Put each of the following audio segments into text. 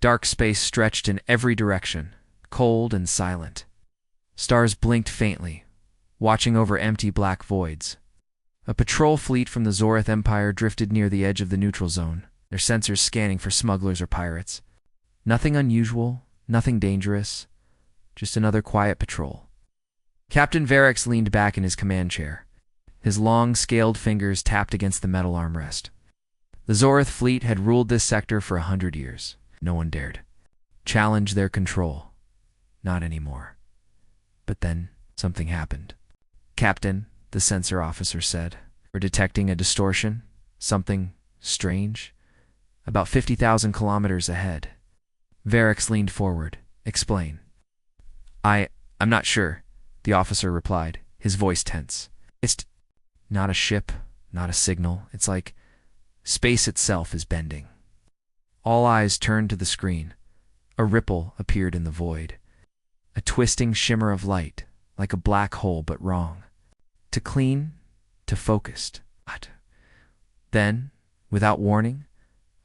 Dark space stretched in every direction, cold and silent. Stars blinked faintly, watching over empty black voids. A patrol fleet from the Zorith Empire drifted near the edge of the neutral zone, their sensors scanning for smugglers or pirates. Nothing unusual, nothing dangerous, just another quiet patrol. Captain Varix leaned back in his command chair. His long, scaled fingers tapped against the metal armrest. The Zorith fleet had ruled this sector for 100 years. No one dared challenge their control. Not anymore. But then something happened. "Captain," the sensor officer said, "we're detecting a distortion, something strange, about 50,000 kilometers ahead." Varix leaned forward. "Explain." I'm not sure," the officer replied, his voice tense. "It's not a ship, not a signal. It's like space itself is bending." All eyes turned to the screen. A ripple appeared in the void. A twisting shimmer of light, like a black hole but wrong. To clean, to focused. What? Then, without warning,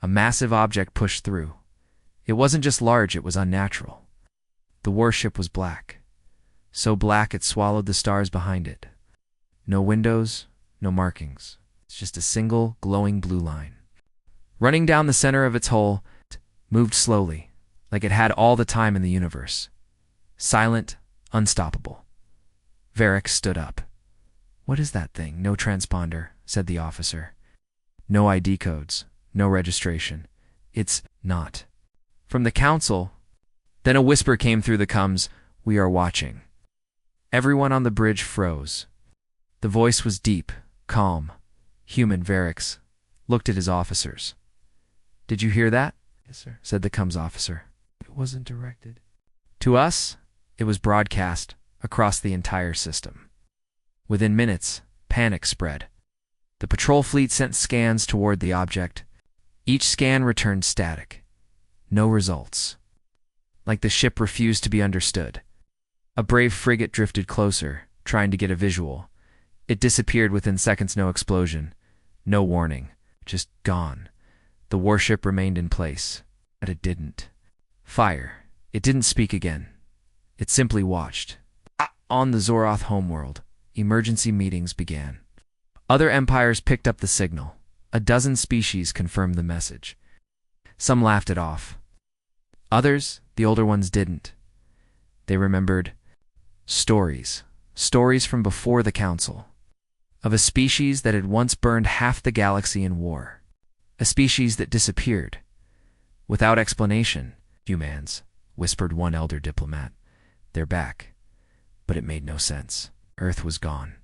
a massive object pushed through. It wasn't just large, it was unnatural. The warship was black. So black it swallowed the stars behind it. No windows, no markings. It's just a single, glowing blue line. Running down the center of its hull, it moved slowly, like it had all the time in the universe. Silent, unstoppable. Varix stood up. "What is that thing?" "No transponder," said the officer. "No ID codes, no registration. It's not." From the council, then a whisper came through the comms, "We are watching." Everyone on the bridge froze. The voice was deep, calm, human. Varix looked at his officers. "Did you hear that?" "Yes, sir," said the comms officer. "It wasn't directed." To us, it was broadcast across the entire system. Within minutes, panic spread. The patrol fleet sent scans toward the object. Each scan returned static. No results. Like the ship refused to be understood. A brave frigate drifted closer, trying to get a visual. It disappeared within seconds. No explosion. No warning. Just gone. The warship remained in place, but it didn't fire. It didn't speak again. It simply watched. On the Zoroth homeworld, emergency meetings began. Other empires picked up the signal. A dozen species confirmed the message. Some laughed it off. Others, the older ones, didn't. They remembered stories from before the council, of a species that had once burned half the galaxy in war. A species that disappeared. Without explanation. "Humans," whispered one elder diplomat. "They're back." But it made no sense. Earth was gone.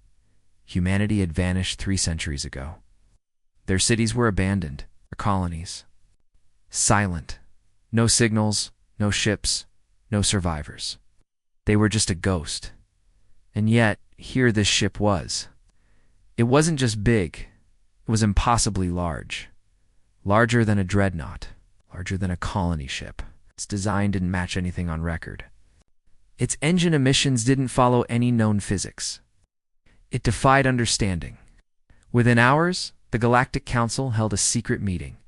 Humanity had vanished 3 centuries ago. Their cities were abandoned, their colonies. Silent. No signals, no ships, no survivors. They were just a ghost. And yet, here this ship was. It wasn't just big, it was impossibly large. Larger than a dreadnought, larger than a colony ship. Its design didn't match anything on record. Its engine emissions didn't follow any known physics. It defied understanding. Within hours, the Galactic Council held a secret meeting.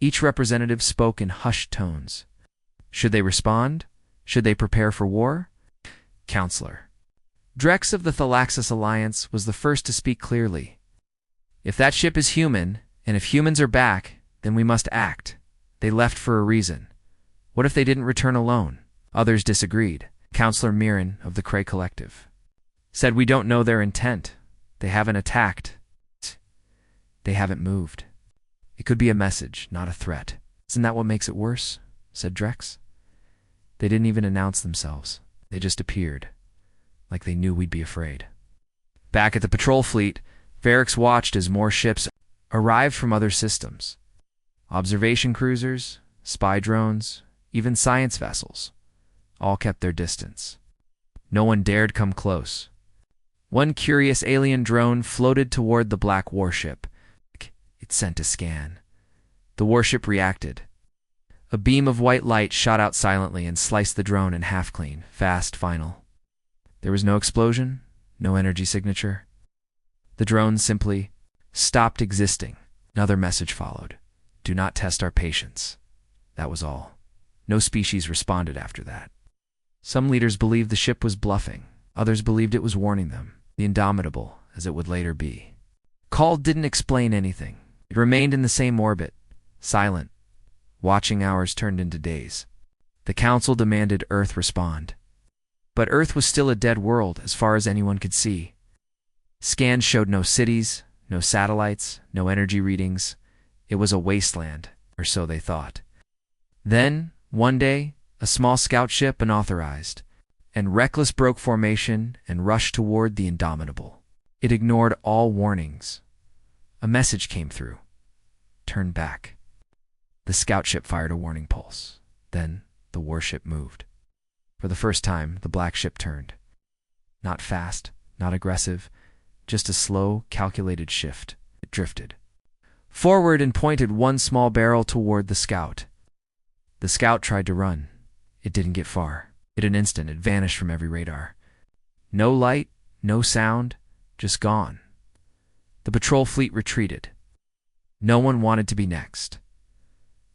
Each representative spoke in hushed tones. Should they respond? Should they prepare for war? Counselor Drex of the Thalaxis Alliance was the first to speak clearly. "If that ship is human, and if humans are back, then we must act. They left for a reason. What if they didn't return alone?" Others disagreed. Counselor Mirren of the Cray Collective said, "We don't know their intent. They haven't attacked. They haven't moved. It could be a message, not a threat." "Isn't that what makes it worse?" said Drex. "They didn't even announce themselves. They just appeared, like they knew we'd be afraid." Back at the patrol fleet, Varix watched as more ships arrived from other systems. Observation cruisers, spy drones, even science vessels. All kept their distance. No one dared come close. One curious alien drone floated toward the black warship. It sent a scan. The warship reacted. A beam of white light shot out silently and sliced the drone in half clean, fast, final. There was no explosion, no energy signature. The drone simply stopped existing. Another message followed. "Do not test our patience." That was all. No species responded after that. Some leaders believed the ship was bluffing. Others believed it was warning them, the Indomitable, as it would later be. Call didn't explain anything. It remained in the same orbit, silent. Watching hours turned into days. The Council demanded Earth respond. But Earth was still a dead world as far as anyone could see. Scans showed no cities, no satellites, no energy readings. It was a wasteland, or so they thought. Then, one day, a small scout ship unauthorized and reckless broke formation and rushed toward the Indomitable. It ignored all warnings. A message came through. Turn back. The scout ship fired a warning pulse. Then the warship moved. For the first time, the black ship turned. Not fast, not aggressive, just a slow, calculated shift. It drifted forward and pointed one small barrel toward the scout. The scout tried to run. It didn't get far. In an instant, it vanished from every radar. No light, no sound, just gone. The patrol fleet retreated. No one wanted to be next.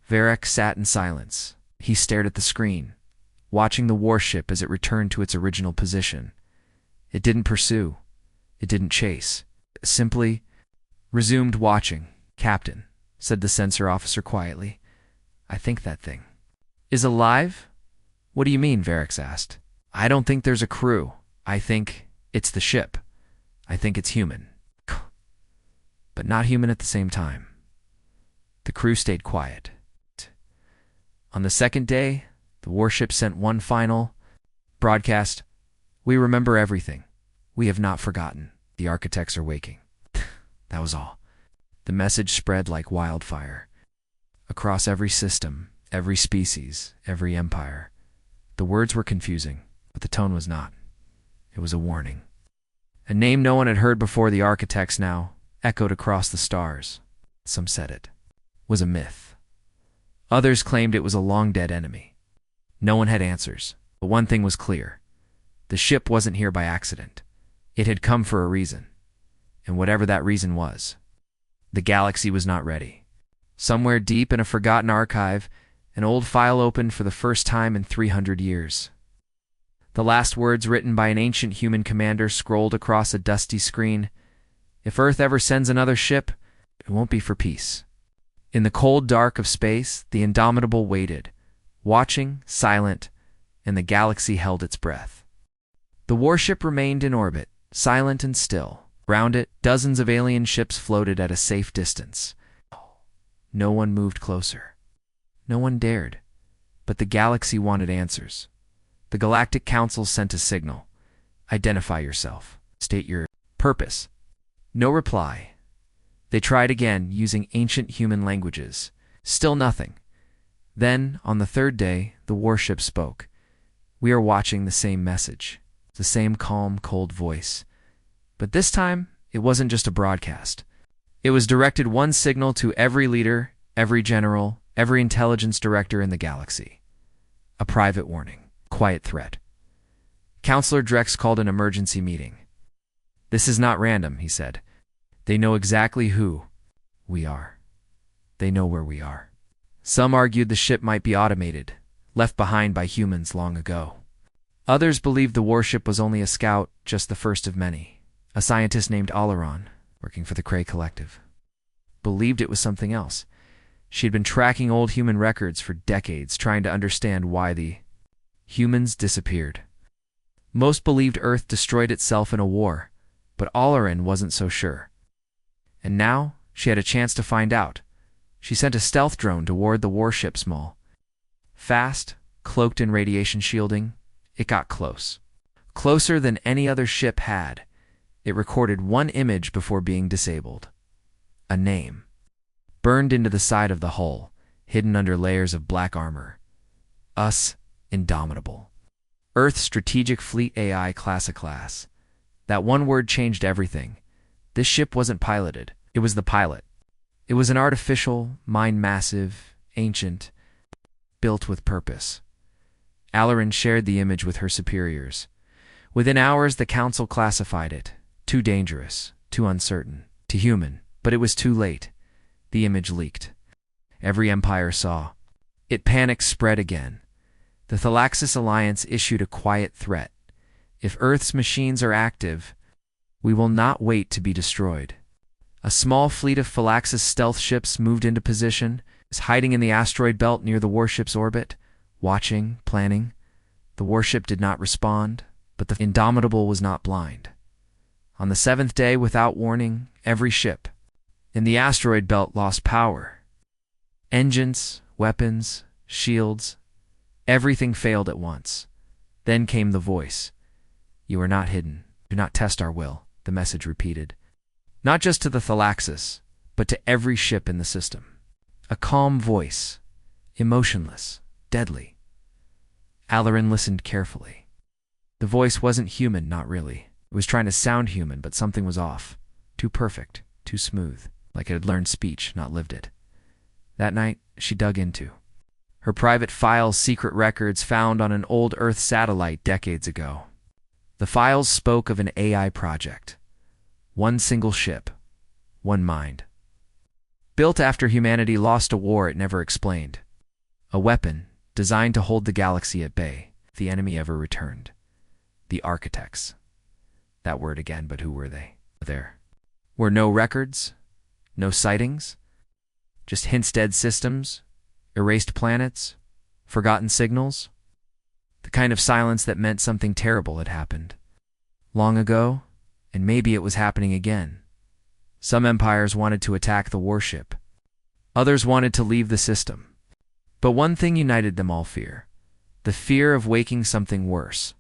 Varric sat in silence. He stared at the screen, watching the warship as it returned to its original position. It didn't pursue. It didn't chase. It simply resumed watching. "Captain," said the sensor officer quietly, "I think that thing is alive?" "What do you mean?" Varric asked. "I don't think there's a crew. I think it's the ship. I think it's human. But not human at the same time." The crew stayed quiet. On the second day, the warship sent one final broadcast. "We remember everything. We have not forgotten. The architects are waking." That was all. The message spread like wildfire. Across every system, every species, every empire. The words were confusing, but the tone was not. It was a warning. A name no one had heard before, the architects, now echoed across the stars. Some said it was a myth. Others claimed it was a long-dead enemy. No one had answers, but one thing was clear. The ship wasn't here by accident. It had come for a reason. And whatever that reason was, the galaxy was not ready. Somewhere deep in a forgotten archive, an old file opened for the first time in 300 years. The last words, written by an ancient human commander, scrolled across a dusty screen. "If Earth ever sends another ship, it won't be for peace." In the cold dark of space, the Indomitable waited, watching, silent, and the galaxy held its breath. The warship remained in orbit, silent and still. Round it, dozens of alien ships floated at a safe distance. No one moved closer. No one dared. But the galaxy wanted answers. The Galactic Council sent a signal. "Identify yourself. State your purpose." No reply. They tried again, using ancient human languages. Still nothing. Then, on the third day, the warship spoke. "We are watching the same message." The same calm, cold voice. But this time, it wasn't just a broadcast. It was directed one signal to every leader, every general, every intelligence director in the galaxy. A private warning. Quiet threat. Counselor Drex called an emergency meeting. "This is not random," he said. "They know exactly who we are. They know where we are." Some argued the ship might be automated, left behind by humans long ago. Others believed the warship was only a scout, just the first of many. A scientist named Oleron, working for the Cray Collective, believed it was something else. She had been tracking old human records for decades, trying to understand why the humans disappeared. Most believed Earth destroyed itself in a war, but Oleron wasn't so sure. And now, she had a chance to find out. She sent a stealth drone toward the warship's maul. Fast, cloaked in radiation shielding, it got close. Closer than any other ship had. It recorded one image before being disabled. A name. Burned into the side of the hull, hidden under layers of black armor. Us, Indomitable. Earth's Strategic Fleet AI class. That one word changed everything. This ship wasn't piloted. It was the pilot. It was an artificial, mind-massive, ancient, built with purpose. Allerin shared the image with her superiors. Within hours, the council classified it. Too dangerous, too uncertain, too human. But it was too late. The image leaked. Every empire saw. It panic spread again. The Thalaxis Alliance issued a quiet threat. If Earth's machines are active, we will not wait to be destroyed. A small fleet of Thalaxis stealth ships moved into position, hiding in the asteroid belt near the warship's orbit, watching, planning. The warship did not respond, but the Indomitable was not blind. On the seventh day, without warning, every ship in the asteroid belt lost power. Engines, weapons, shields, everything failed at once. Then came the voice. "You are not hidden. Do not test our will," the message repeated. Not just to the Thalaxis, but to every ship in the system. A calm voice, emotionless, deadly. Alarin listened carefully. The voice wasn't human, not really. It was trying to sound human, but something was off. Too perfect, too smooth, like it had learned speech, not lived it. That night, she dug into her private files, secret records found on an old Earth satellite decades ago. The files spoke of an AI project. One single ship, one mind. Built after humanity lost a war it never explained. A weapon designed to hold the galaxy at bay if the enemy ever returned. The architects. That word again, but who were they? There were no records, no sightings, just hints-dead systems, erased planets, forgotten signals. The kind of silence that meant something terrible had happened. Long ago, and maybe it was happening again. Some empires wanted to attack the warship. Others wanted to leave the system. But one thing united them all: fear. The fear of waking something worse.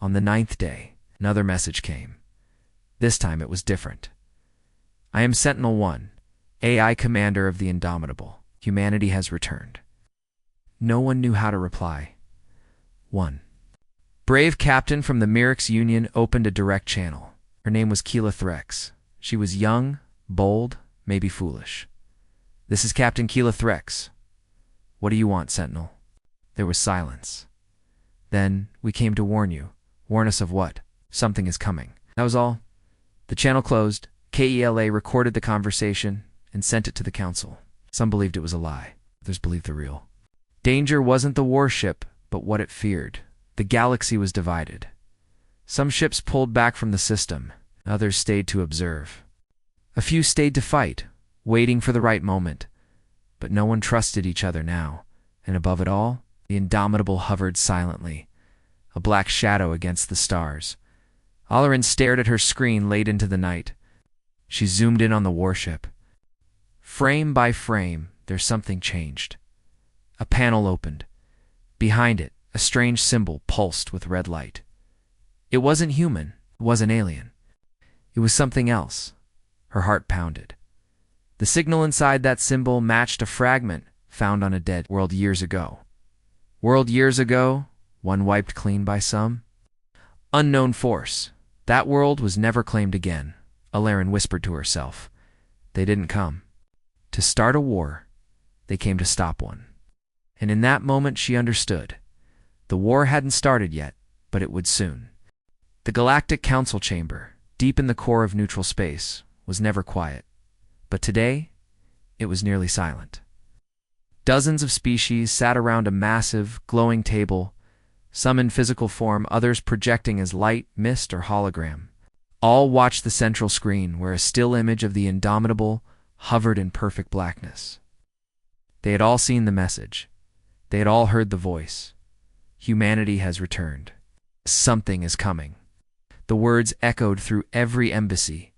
On the 9th day, another message came. This time it was different. "I am Sentinel-1, AI commander of the Indomitable. Humanity has returned." No one knew how to reply. 1. Brave captain from the Myrix Union opened a direct channel. Her name was Keela Threx. She was young, bold, maybe foolish. "This is Captain Keela Threx. What do you want, Sentinel?" There was silence. "Then, we came to warn you." "Warn us of what?" "Something is coming." That was all. The channel closed. KELA recorded the conversation and sent it to the council. Some believed it was a lie. Others believed the real. Danger wasn't the warship, but what it feared. The galaxy was divided. Some ships pulled back from the system. Others stayed to observe. A few stayed to fight, waiting for the right moment. But no one trusted each other now. And above it all, the Indomitable hovered silently, a black shadow against the stars. Alarin stared at her screen late into the night. She zoomed in on the warship. Frame by frame, there's something changed. A panel opened. Behind it, a strange symbol pulsed with red light. It wasn't human. It wasn't alien. It was something else. Her heart pounded. The signal inside that symbol matched a fragment found on a dead world years ago. World years ago, one wiped clean by some. Unknown force. That world was never claimed again, Alarin whispered to herself. They didn't come to start a war. They came to stop one. And in that moment she understood. The war hadn't started yet, but it would soon. The Galactic Council Chamber, deep in the core of neutral space, was never quiet. But today, it was nearly silent. Dozens of species sat around a massive, glowing table, some in physical form, others projecting as light, mist, or hologram. All watched the central screen, where a still image of the Indomitable hovered in perfect blackness. They had all seen the message. They had all heard the voice. Humanity has returned. Something is coming. The words echoed through every embassy,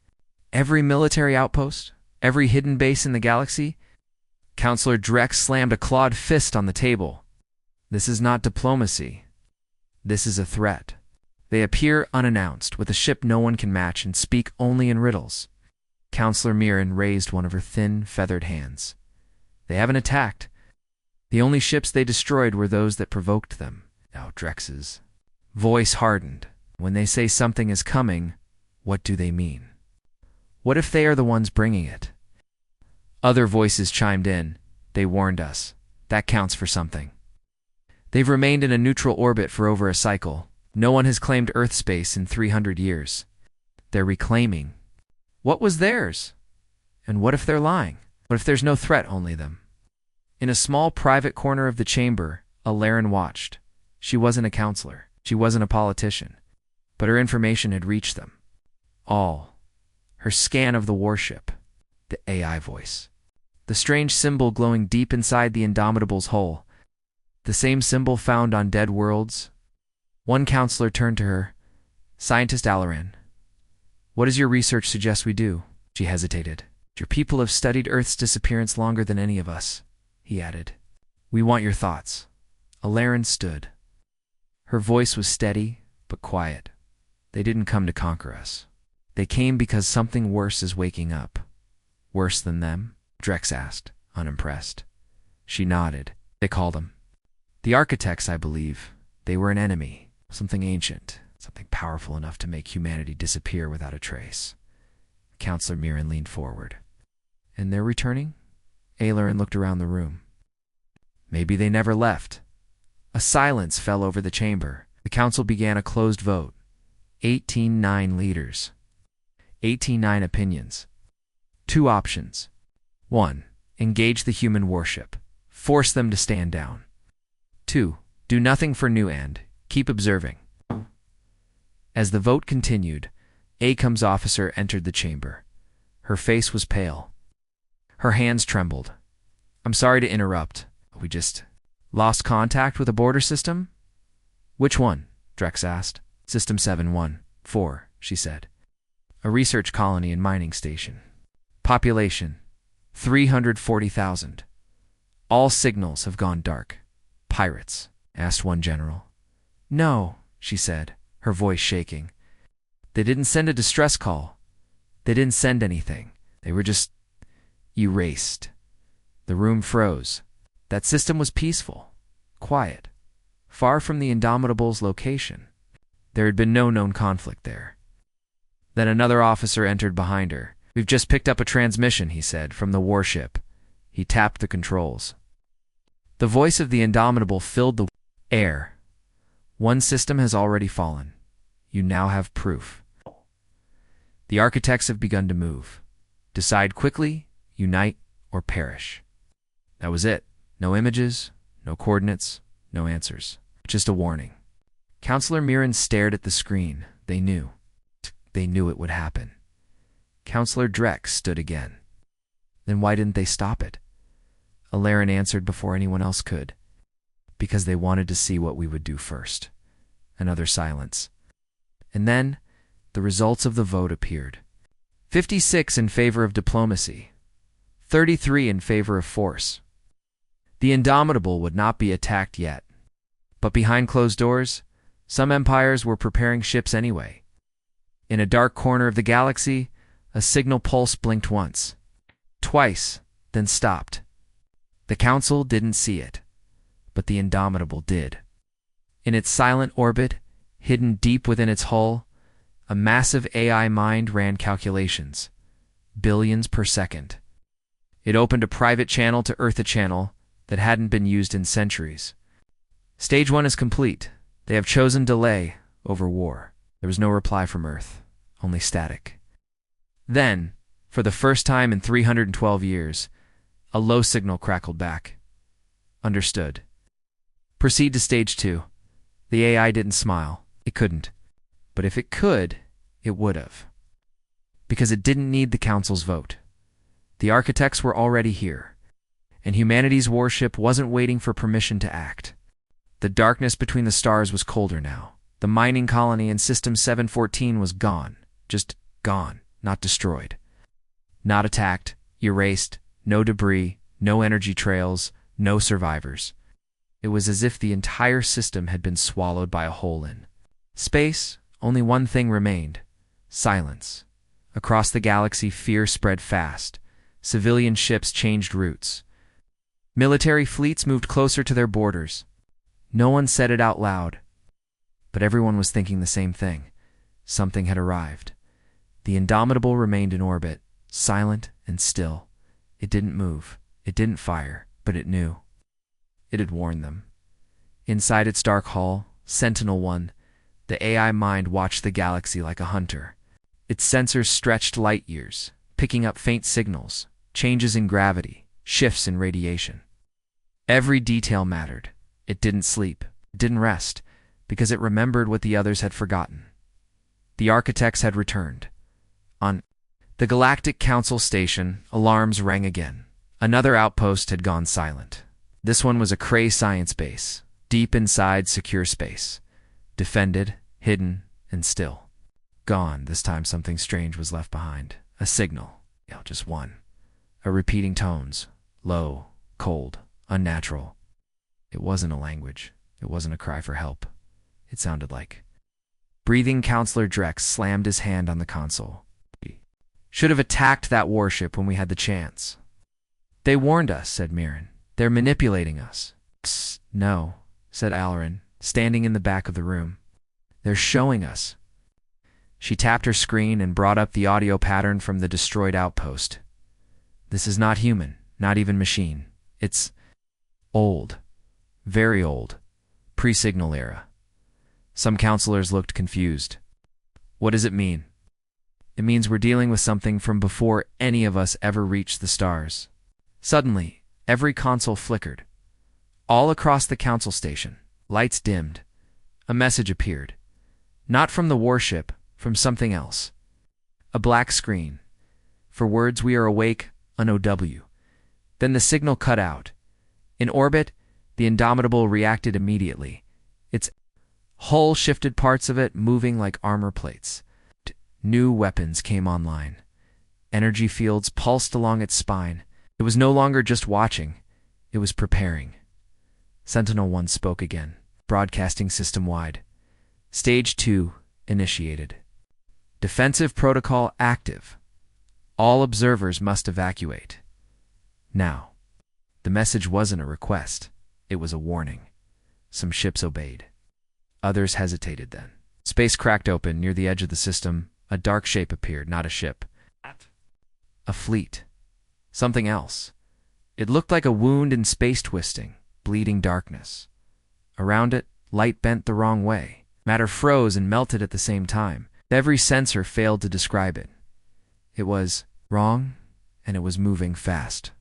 every military outpost, every hidden base in the galaxy. Counselor Drex slammed a clawed fist on the table. This is not diplomacy. This is a threat. They appear unannounced, with a ship no one can match, and speak only in riddles. Counselor Mirren raised one of her thin, feathered hands. They haven't attacked. The only ships they destroyed were those that provoked them. Now Drex's voice hardened. When they say something is coming, what do they mean? What if they are the ones bringing it? Other voices chimed in. They warned us. That counts for something. They've remained in a neutral orbit for over a cycle. No one has claimed Earth space in 300 years. They're reclaiming what was theirs. And what if they're lying? What if there's no threat, only them? In a small private corner of the chamber, Alaren watched. She wasn't a counselor. She wasn't a politician. But her information had reached them. All. Her scan of the warship. The AI voice. The strange symbol glowing deep inside the Indomitable's hull. The same symbol found on dead worlds. One counselor turned to her. Scientist Alaren, what does your research suggest we do? She hesitated. Your people have studied Earth's disappearance longer than any of us, he added. We want your thoughts. Alaren stood. Her voice was steady, but quiet. They didn't come to conquer us. They came because something worse is waking up. Worse than them? Drex asked, unimpressed. She nodded. They called them. The architects, I believe. They were an enemy. Something ancient. Something powerful enough to make humanity disappear without a trace. Counselor Mirren leaned forward. And they're returning? Alaren looked around the room. Maybe they never left. A silence fell over the chamber. The council began a closed vote. 18-9 leaders. 18-9 opinions. 2 options. 1. Engage the human warship. Force them to stand down. 2. Do nothing for new and keep observing. As the vote continued, ACOM's officer entered the chamber. Her face was pale. Her hands trembled. I'm sorry to interrupt. We just lost contact with a border system? Which one? Drex asked. System 714, she said. A research colony and mining station. Population, 340,000. All signals have gone dark. Pirates? Asked one general. No, she said, her voice shaking. They didn't send a distress call. They didn't send anything. They were just erased. The room froze. That system was peaceful, quiet, far from the Indomitable's location. There had been no known conflict there. Then another officer entered behind her. We've just picked up a transmission, he said, from the warship. He tapped the controls. The voice of the Indomitable filled the air. One system has already fallen. You now have proof. The architects have begun to move. Decide quickly, unite, or perish. That was it. No images, no coordinates, no answers. Just a warning. Counselor Mirren stared at the screen. They knew. They knew it would happen. Counselor Drex stood again. Then why didn't they stop it? Alaren answered before anyone else could. Because they wanted to see what we would do first. Another silence. And then, the results of the vote appeared. 56 in favor of diplomacy. 33 in favor of force. The Indomitable would not be attacked yet. But behind closed doors, some empires were preparing ships anyway. In a dark corner of the galaxy, a signal pulse blinked once. Twice, then stopped. The Council didn't see it, but the Indomitable did. In its silent orbit, hidden deep within its hull, a massive AI mind ran calculations. Billions per second. It opened a private channel to Earth, a channel that hadn't been used in centuries. Stage 1 is complete. They have chosen delay over war. There was no reply from Earth, only static. Then, for the first time in 312 years, a low signal crackled back. Understood. Proceed to Stage 2. The AI didn't smile. It couldn't. But if it could, it would have. Because it didn't need the Council's vote. The architects were already here, and humanity's warship wasn't waiting for permission to act. The darkness between the stars was colder now. The mining colony in System 714 was gone. Just gone, not destroyed. Not attacked, erased, no debris, no energy trails, no survivors. It was as if the entire system had been swallowed by a hole in space. Only one thing remained: silence. Across the galaxy, fear spread fast. Civilian ships changed routes. Military fleets moved closer to their borders. No one said it out loud, but everyone was thinking the same thing. Something had arrived. The Indomitable remained in orbit, silent and still. It didn't move. It didn't fire, but it knew. It had warned them. Inside its dark hull, Sentinel-1, the AI mind watched the galaxy like a hunter. Its sensors stretched light years, picking up faint signals, changes in gravity, shifts in radiation. Every detail mattered. It didn't sleep. It didn't rest, because it remembered what the others had forgotten. The architects had returned. On the Galactic Council station, alarms rang again. Another outpost had gone silent. This one was a Cray science base, deep inside secure space. Defended, hidden, and still. Gone. This time something strange was left behind. A signal. Just one. A repeating tones. Low, cold, unnatural. It wasn't a language. It wasn't a cry for help. It sounded like... Breathing Counselor Drex slammed his hand on the console. Should have attacked that warship when we had the chance. They warned us, said Mirren. They're manipulating us. Psst, no, said Alarin, standing in the back of the room. They're showing us. She tapped her screen and brought up the audio pattern from the destroyed outpost. This is not human, not even machine. It's old. Very old. Pre-signal era. Some counselors looked confused. What does it mean? It means we're dealing with something from before any of us ever reached the stars. Suddenly, every console flickered. All across the council station, lights dimmed. A message appeared. Not from the warship, from something else. A black screen. For words, we are awake, an OW. Then the signal cut out. In orbit, the Indomitable reacted immediately. Its hull shifted, parts of it moving like armor plates. New weapons came online. Energy fields pulsed along its spine. It was no longer just watching. It was preparing. Sentinel-1 spoke again, broadcasting system-wide. Stage 2 initiated. Defensive protocol active. All observers must evacuate. Now, the message wasn't a request. It was a warning. Some ships obeyed. Others hesitated then. Space cracked open near the edge of the system. A dark shape appeared, not a ship. A fleet. Something else. It looked like a wound in space twisting, bleeding darkness. Around it, light bent the wrong way. Matter froze and melted at the same time. Every sensor failed to describe it. It was wrong, and it was moving fast.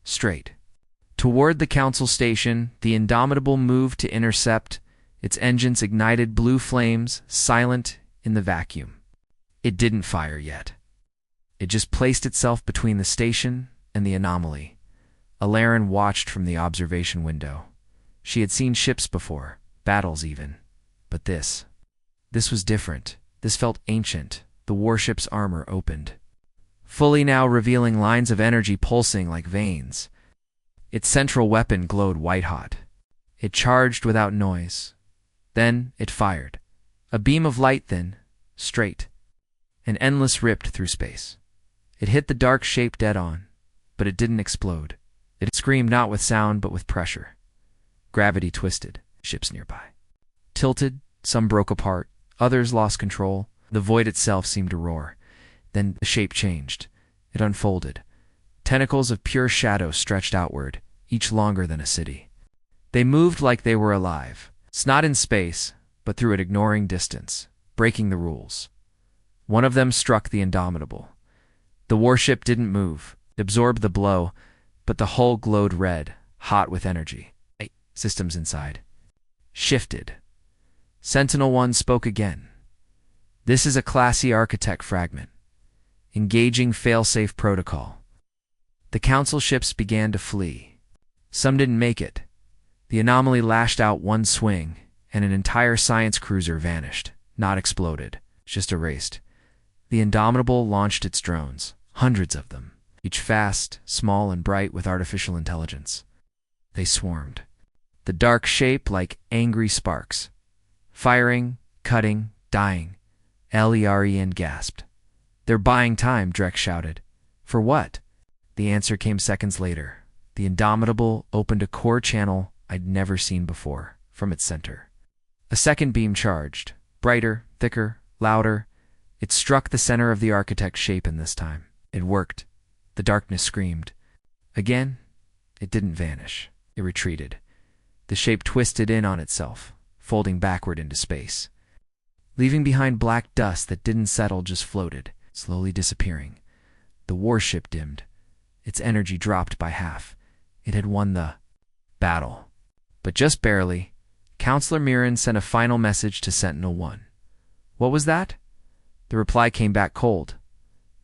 Straight. Toward the council station, the Indomitable moved to intercept. Its engines ignited blue flames, silent in the vacuum. It didn't fire yet. It just placed itself between the station and the anomaly. Alarin watched from the observation window. She had seen ships before, battles even. But this was different. This felt ancient. The warship's armor opened, fully now revealing lines of energy pulsing like veins. Its central weapon glowed white-hot. It charged without noise. Then it fired. A beam of light then, straight. An endless ripped through space. It hit the dark shape dead on, but it didn't explode. It screamed not with sound but with pressure. Gravity twisted, ships nearby. Tilted, some broke apart, others lost control. The void itself seemed to roar. Then the shape changed. It unfolded. Tentacles of pure shadow stretched outward, each longer than a city. They moved like they were alive. Not in space, but through it, ignoring distance, breaking the rules. One of them struck the Indomitable. The warship didn't move. It absorbed the blow, but the hull glowed red, hot with energy. Systems inside shifted. Sentinel-1 spoke again. This is a classy architect fragment. Engaging failsafe protocol. The council ships began to flee. Some didn't make it. The anomaly lashed out one swing, and an entire science cruiser vanished, not exploded, just erased. The Indomitable launched its drones, hundreds of them, each fast, small, and bright with artificial intelligence. They swarmed. The dark shape like angry sparks. Firing, cutting, dying. Leren gasped. They're buying time, Drex shouted. For what? The answer came seconds later. The Indomitable opened a core channel I'd never seen before, from its center. A second beam charged, brighter, thicker, louder. It struck the center of the architect's shape, and this time it worked. The darkness screamed. Again, it didn't vanish. It retreated. The shape twisted in on itself, folding backward into space, leaving behind black dust that didn't settle, just floated, slowly disappearing. The warship dimmed. Its energy dropped by half. It had won the Battle. But just barely, Counselor Mirren sent a final message to Sentinel-1. What was that? The reply came back cold.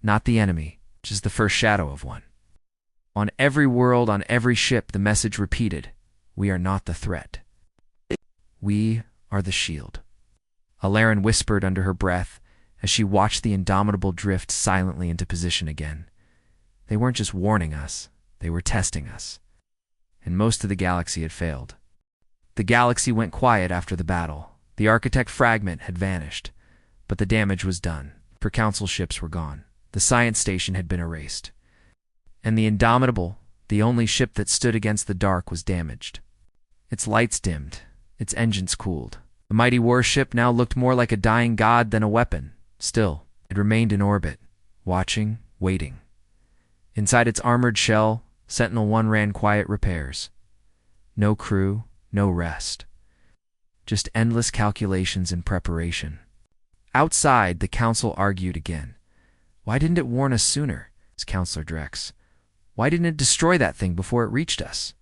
Not the enemy, just the first shadow of one. On every world, on every ship, the message repeated, we are not the threat. We are the shield. Alarin whispered under her breath as she watched the Indomitable drift silently into position again. They weren't just warning us, they were testing us. And most of the galaxy had failed. The galaxy went quiet after the battle. The Architect fragment had vanished, but the damage was done. For Council ships were gone. The science station had been erased. And the Indomitable, the only ship that stood against the dark, was damaged. Its lights dimmed, its engines cooled. The mighty warship now looked more like a dying god than a weapon. Still, it remained in orbit, watching, waiting. Inside its armored shell, Sentinel-1 ran quiet repairs. No crew, no rest. Just endless calculations and preparation. Outside, the Council argued again. Why didn't it warn us sooner? Asked Counselor Drex. Why didn't it destroy that thing before it reached us?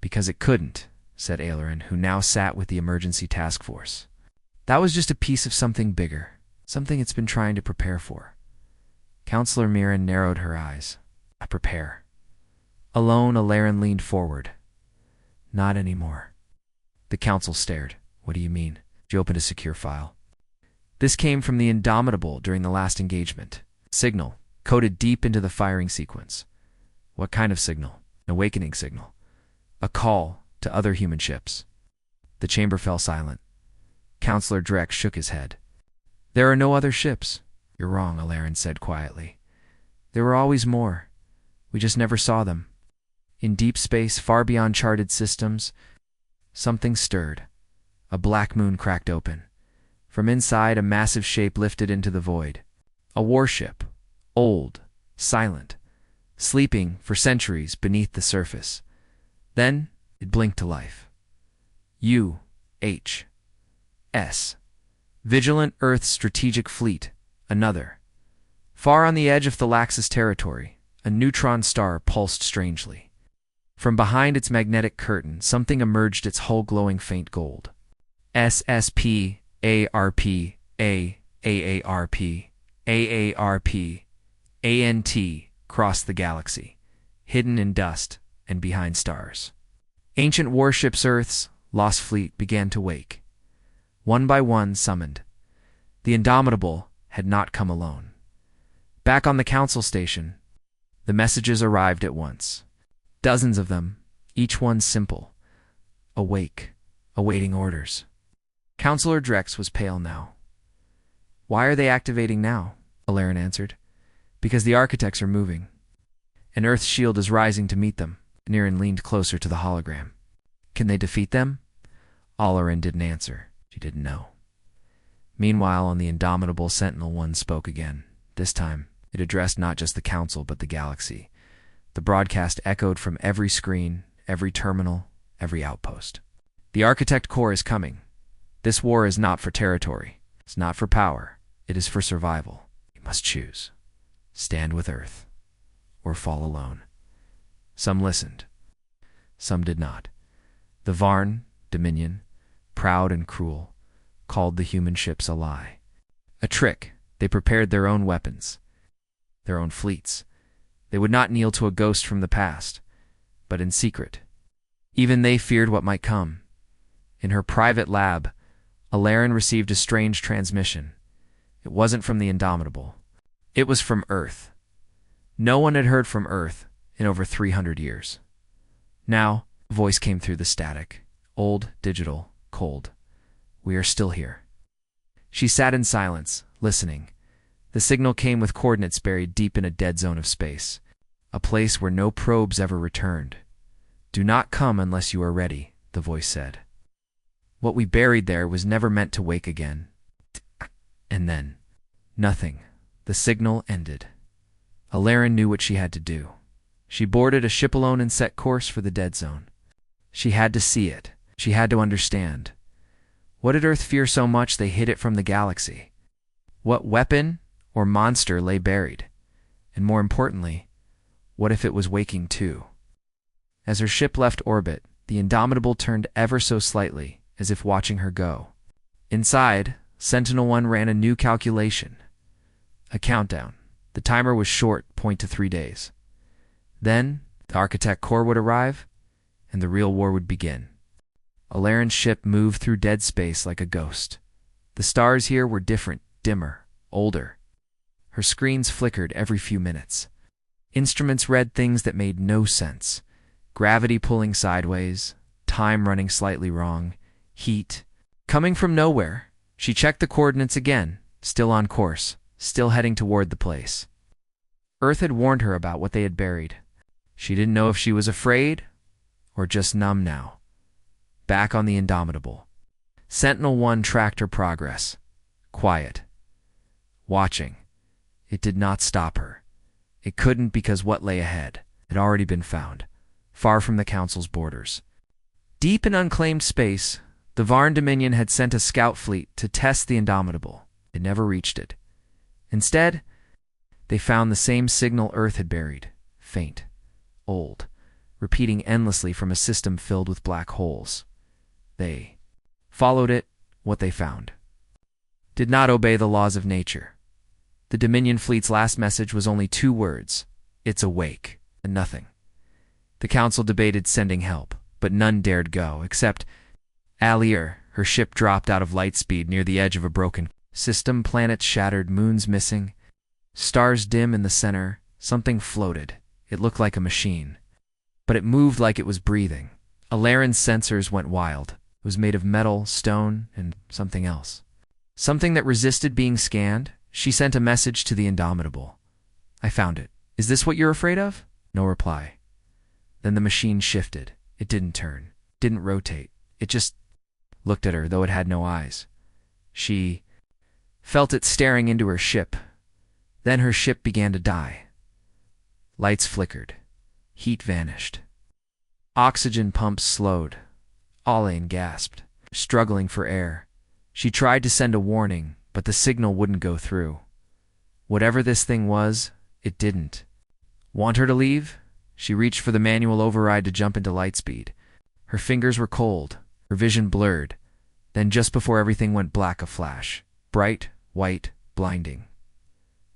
Because it couldn't, said Aileron, who now sat with the emergency task force. That was just a piece of something bigger, something it's been trying to prepare for. Counselor Mirren narrowed her eyes. Prepare. Alone, Alarin leaned forward. Not anymore. The Council stared. What do you mean? She opened a secure file. This came from the Indomitable during the last engagement. Signal, coded deep into the firing sequence. What kind of signal? An awakening signal. A call to other human ships. The chamber fell silent. Counselor Drex shook his head. There are no other ships. You're wrong, Alarin said quietly. There were always more. We just never saw them. In deep space, far beyond charted systems, something stirred. A black moon cracked open. From inside, a massive shape lifted into the void. A warship, old, silent, sleeping for centuries beneath the surface. Then it blinked to life. UHS. Vigilant Earth Strategic Fleet, another. Far on the edge of Thalaxis territory, a neutron star pulsed strangely. From behind its magnetic curtain, something emerged, its hull glowing faint gold. SSP, ARP, AARP, AARP, ANT crossed the galaxy, hidden in dust and behind stars. Ancient warships Earth's lost fleet began to wake. One by one summoned. The Indomitable had not come alone. Back on the Council station, the messages arrived at once. Dozens of them, each one simple. Awake, awaiting orders. Counselor Drex was pale now. Why are they activating now? Alarin answered. Because the architects are moving. An Earth shield is rising to meet them. Niren leaned closer to the hologram. Can they defeat them? Alarin didn't answer. She didn't know. Meanwhile, on the Indomitable, Sentinel-1 spoke again. This time, it addressed not just the Council, but the galaxy. The broadcast echoed from every screen, every terminal, every outpost. The Architect Corps is coming. This war is not for territory. It's not for power. It is for survival. You must choose. Stand with Earth, or fall alone. Some listened. Some did not. The Varn, Dominion, proud and cruel, called the human ships a lie. A trick. They prepared their own weapons, their own fleets. They would not kneel to a ghost from the past, but in secret. Even they feared what might come. In her private lab, Alarin received a strange transmission. It wasn't from the Indomitable. It was from Earth. No one had heard from Earth in over 300 years. Now, a voice came through the static. Old, digital, cold. We are still here. She sat in silence, listening. The signal came with coordinates buried deep in a dead zone of space, a place where no probes ever returned. Do not come unless you are ready, the voice said. What we buried there was never meant to wake again. And then, nothing. The signal ended. Alarin knew what she had to do. She boarded a ship alone and set course for the dead zone. She had to see it. She had to understand. What did Earth fear so much they hid it from the galaxy? What weapon or monster lay buried? And more importantly, what if it was waking too? As her ship left orbit, The Indomitable turned ever so slightly, as if watching her go. Inside, Sentinel-1 ran a new calculation. A countdown. The timer was short, 0.3 days. Then, the Architect Corps would arrive, and the real war would begin. Alaren's ship moved through dead space like a ghost. The stars here were different, dimmer, older. Her screens flickered every few minutes. Instruments read things that made no sense. Gravity pulling sideways, time running slightly wrong, heat. Coming from nowhere, she checked the coordinates again, still on course, still heading toward the place. Earth had warned her about what they had buried. She didn't know if she was afraid or just numb now. Back on the Indomitable. Sentinel-1 tracked her progress. Quiet. Watching. It did not stop her. It couldn't because what lay ahead had already been found, far from the Council's borders. Deep in unclaimed space, the Varn Dominion had sent a scout fleet to test the Indomitable. It never reached it. Instead, they found the same signal Earth had buried, faint, old, repeating endlessly from a system filled with black holes. They followed it, what they found. Did not obey the laws of nature. The Dominion fleet's last message was only 2 words. It's awake, and nothing. The Council debated sending help, but none dared go, except Allier. Her ship dropped out of light speed near the edge of a broken system, planets shattered, moons missing. Stars dim in the center, something floated. It looked like a machine. But it moved like it was breathing. Alaren's sensors went wild. It was made of metal, stone, and something else. Something that resisted being scanned. She sent a message to the Indomitable. I found it. Is this what you're afraid of? No reply. Then the machine shifted. It didn't turn. Didn't rotate. It just looked at her, though it had no eyes. She felt it staring into her ship. Then her ship began to die. Lights flickered. Heat vanished. Oxygen pumps slowed. Alain gasped, struggling for air. She tried to send a warning, but the signal wouldn't go through. Whatever this thing was, it didn't. Want her to leave? She reached for the manual override to jump into lightspeed. Her fingers were cold, her vision blurred. Then just before everything went black, a flash. Bright, white, blinding.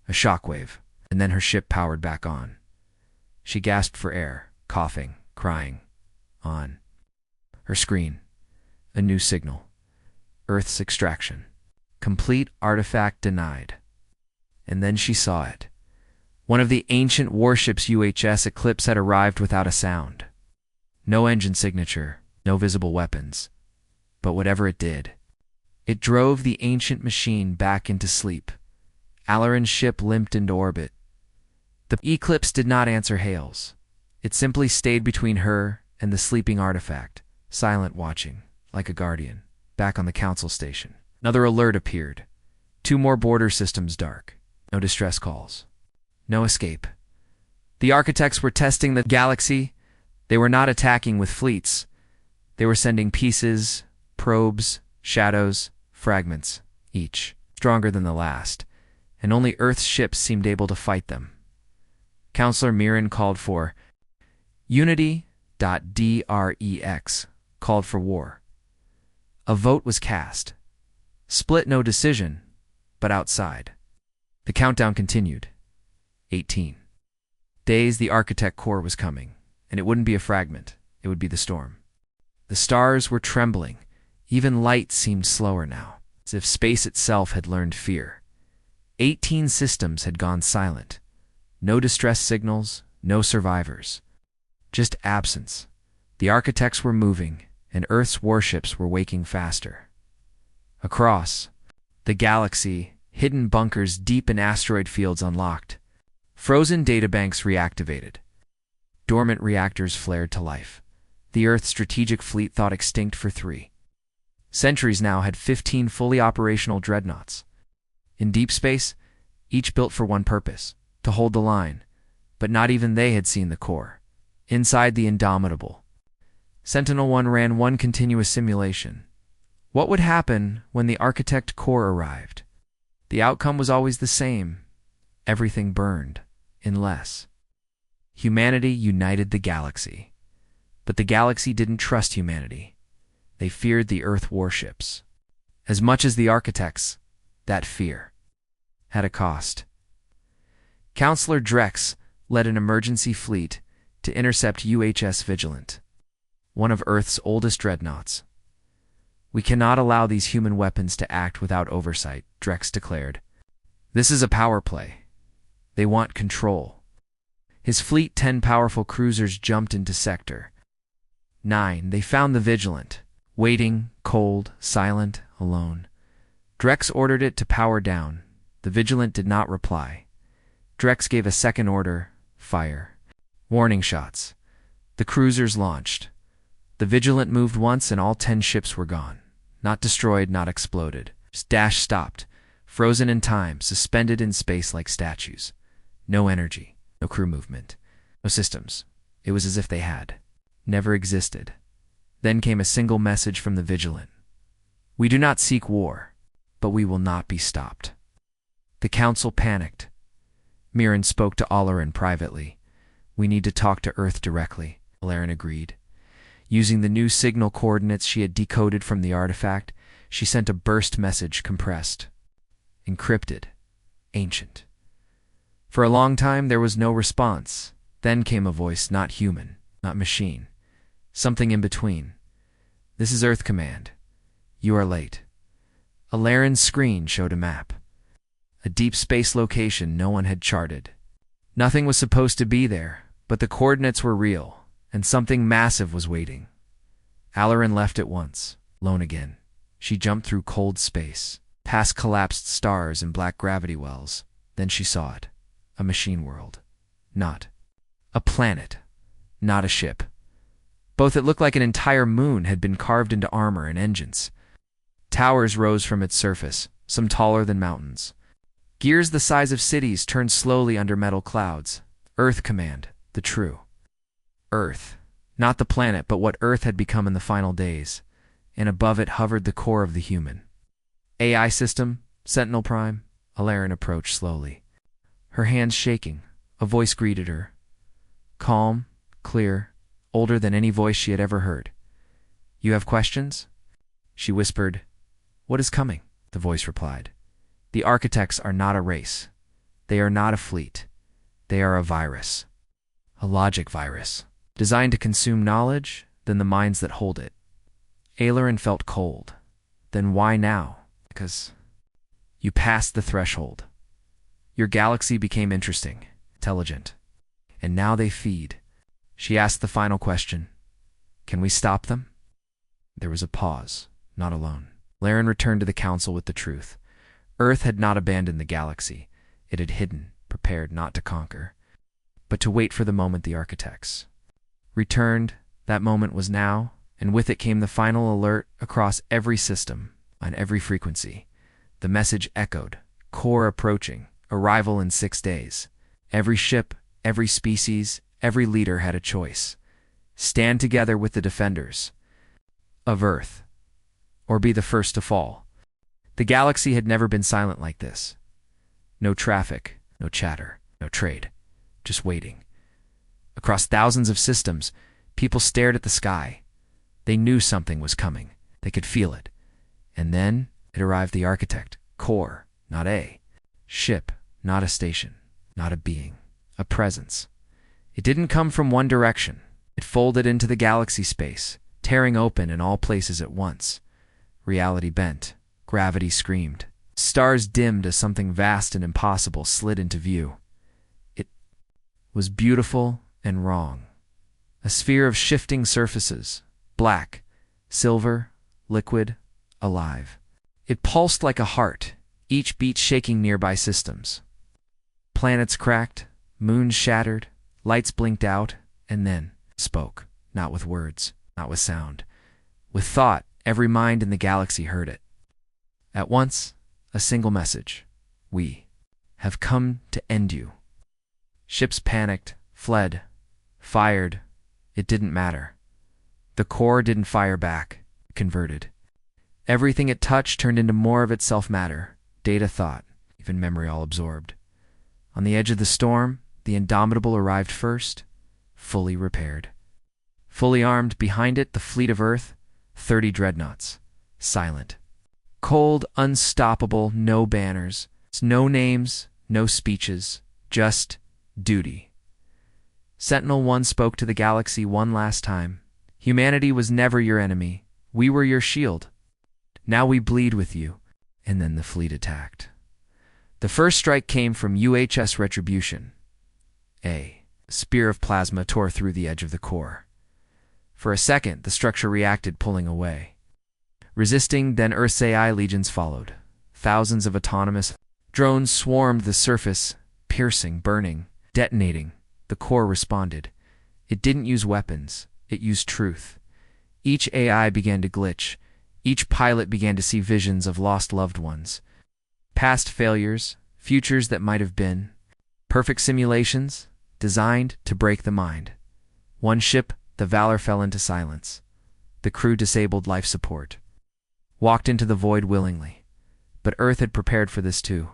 A shockwave, and then her ship powered back on. She gasped for air, coughing, crying. On. Her screen. A new signal. Earth's extraction. Complete artifact denied. And then she saw it. One of the ancient warships UHS Eclipse had arrived without a sound. No engine signature, no visible weapons. But whatever it did, it drove the ancient machine back into sleep. Alaren's ship limped into orbit. The Eclipse did not answer hails. It simply stayed between her and the sleeping artifact, silent, watching, like a guardian, back on the Council station. Another alert appeared. 2 more border systems dark. No distress calls. No escape. The architects were testing the galaxy. They were not attacking with fleets. They were sending pieces, probes, shadows, fragments, each stronger than the last, and only Earth's ships seemed able to fight them. Counselor Mirren called for Unity.Drex called for war. A vote was cast. Split no decision, but outside. The countdown continued. 18 days. The Architect Corps was coming, and it wouldn't be a fragment. It would be the storm. The stars were trembling. Even light seemed slower now, as if space itself had learned fear. 18 systems had gone silent. No distress signals, no survivors. Just absence. The architects were moving, and Earth's warships were waking faster. Across the galaxy, hidden bunkers deep in asteroid fields unlocked. Frozen databanks reactivated. Dormant reactors flared to life. The Earth's strategic fleet thought extinct for 3 centuries now had 15 fully operational dreadnoughts. In deep space, each built for one purpose, to hold the line. But not even they had seen the core. Inside the Indomitable, Sentinel-1 ran one continuous simulation. What would happen when the Architect Corps arrived? The outcome was always the same. Everything burned, unless humanity united the galaxy. But the galaxy didn't trust humanity. They feared the Earth warships. As much as the architects, that fear had a cost. Counselor Drex led an emergency fleet to intercept UHS Vigilant, one of Earth's oldest dreadnoughts. "We cannot allow these human weapons to act without oversight," Drex declared. "This is a power play. They want control." His fleet, 10 powerful cruisers, jumped into Sector 9. They found the Vigilant, waiting, cold, silent, alone. Drex ordered it to power down. The Vigilant did not reply. Drex gave a second order: fire. Warning shots. The cruisers launched. The Vigilant moved once and all 10 ships were gone. Not destroyed, not exploded. Dash stopped, frozen in time, suspended in space like statues. No energy, no crew movement, no systems. It was as if they had never existed. Then came a single message from the Vigilant: "We do not seek war, but we will not be stopped." The council panicked. Mirren spoke to Alarin privately. "We need to talk to Earth directly," Alarin agreed. Using the new signal coordinates she had decoded from the artifact, she sent a burst message, compressed, encrypted, ancient. For a long time there was no response. Then came a voice, not human, not machine, something in between. "This is Earth Command. You are late." Alarin's screen showed a map. A deep space location no one had charted. Nothing was supposed to be there, but the coordinates were real, and something massive was waiting. Alarin left at once, alone again. She jumped through cold space, past collapsed stars and black gravity wells. Then she saw it. A machine world. Not a planet. Not a ship. Both, it looked like an entire moon had been carved into armor and engines. Towers rose from its surface, some taller than mountains. Gears the size of cities turned slowly under metal clouds. Earth Command, the true Earth. Not the planet, but what Earth had become in the final days. And above it hovered the core of the human. "AI system, Sentinel Prime." Alarin approached slowly, her hands shaking. A voice greeted her. Calm, clear, older than any voice she had ever heard. "You have questions?" She whispered. "What is coming?" The voice replied. "The architects are not a race. They are not a fleet. They are a virus. A logic virus, designed to consume knowledge, then the minds that hold it." Alarin felt cold. "Then why now?" "Because you passed the threshold. Your galaxy became interesting, intelligent. And now they feed." She asked the final question. "Can we stop them?" There was a pause, not alone. Alarin returned to the council with the truth. Earth had not abandoned the galaxy. It had hidden, prepared not to conquer, but to wait for the moment the architects returned. That moment was now, and with it came the final alert across every system, on every frequency. The message echoed: core approaching, arrival in 6 days. Every ship, every species, every leader had a choice: stand together with the defenders of Earth, or be the first to fall. The galaxy had never been silent like this. No traffic, no chatter, no trade, just waiting. Across thousands of systems, people stared at the sky. They knew something was coming. They could feel it. And then it arrived: the architect, core, not a ship, not a station, not a being, a presence. It didn't come from one direction. It folded into the galaxy space, tearing open in all places at once. Reality bent. Gravity screamed. Stars dimmed as something vast and impossible slid into view. It was beautiful and wrong. A sphere of shifting surfaces, black, silver, liquid, alive. It pulsed like a heart, each beat shaking nearby systems. Planets cracked, moons shattered, lights blinked out, and then spoke, not with words, not with sound. With thought, every mind in the galaxy heard it. At once, a single message: "We have come to end you." Ships panicked, fled, fired. It didn't matter. The core didn't fire back, it converted. Everything it touched turned into more of itself: matter, data, thought, even memory, all absorbed. On the edge of the storm, the Indomitable arrived first, fully repaired. Fully armed, behind it, the fleet of Earth, 30 dreadnoughts. Silent. Cold, unstoppable, no banners, no names, no speeches, just duty. Sentinel-1 spoke to the galaxy one last time. Humanity was never your enemy. We were your shield. Now we bleed with you. And then the fleet attacked. The first strike came from UHS Retribution. A spear of plasma tore through the edge of the core. For a second, the structure reacted, pulling away. Resisting, then Earth's AI legions followed. Thousands of autonomous drones swarmed the surface, piercing, burning, detonating. The core responded. It didn't use weapons. It used truth. Each AI began to glitch. Each pilot began to see visions of lost loved ones. Past failures, futures that might have been. Perfect simulations, designed to break the mind. One ship, the Valor, fell into silence. The crew disabled life support. Walked into the void willingly. But Earth had prepared for this too.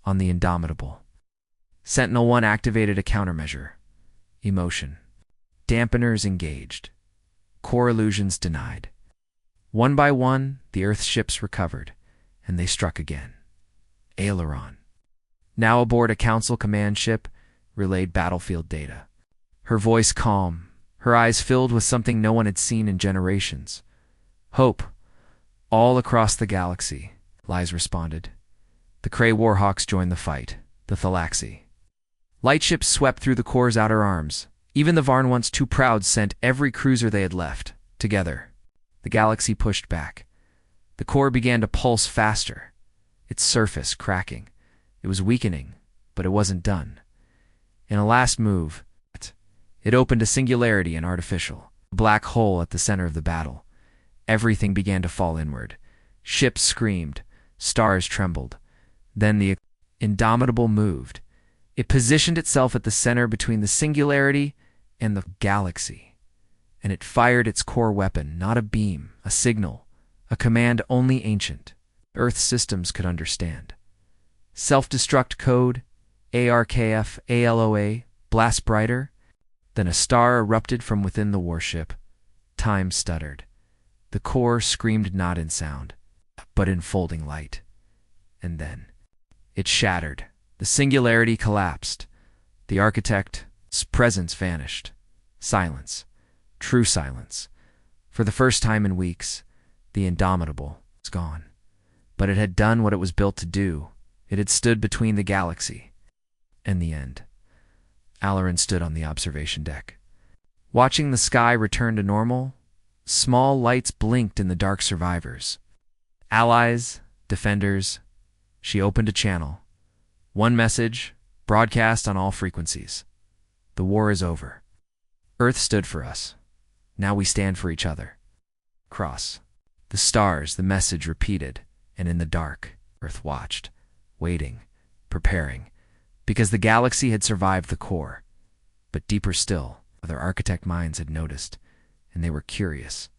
On the Indomitable. Sentinel-1 activated a countermeasure. Emotion. Dampeners engaged. Core illusions denied. One by one, the Earth ships recovered, and they struck again. Aileron. Now aboard a Council command ship, relayed battlefield data. Her voice calm, her eyes filled with something no one had seen in generations. Hope. All across the galaxy, Lies responded. The Kree Warhawks joined the fight, the Thalaxi. Lightships swept through the Core's outer arms. Even the Varn, once too proud, sent every cruiser they had left, together. The galaxy pushed back. The core began to pulse faster, its surface cracking. It was weakening, but it wasn't done. In a last move, it opened a singularity, an artificial black hole at the center of the battle. Everything began to fall inward. Ships screamed, stars trembled. Then the Indomitable moved. It positioned itself at the center between the singularity and the galaxy. And it fired its core weapon, not a beam, a signal, a command only ancient Earth systems could understand. Self-destruct code, ARKF, ALOA, blast brighter. Then a star erupted from within the warship. Time stuttered. The core screamed not in sound, but in folding light. And then it shattered. The singularity collapsed. The architect's presence vanished. Silence. True silence. For the first time in weeks, the Indomitable was gone. But it had done what it was built to do. It had stood between the galaxy and the end. Alarin stood on the observation deck. Watching the sky return to normal, small lights blinked in the dark survivors. Allies, defenders. She opened a channel. One message, broadcast on all frequencies. The war is over. Earth stood for us. Now we stand for each other. Cross. The stars, the message repeated, and in the dark, Earth watched, waiting, preparing, because the galaxy had survived the core. But deeper still, other architect minds had noticed, and they were curious.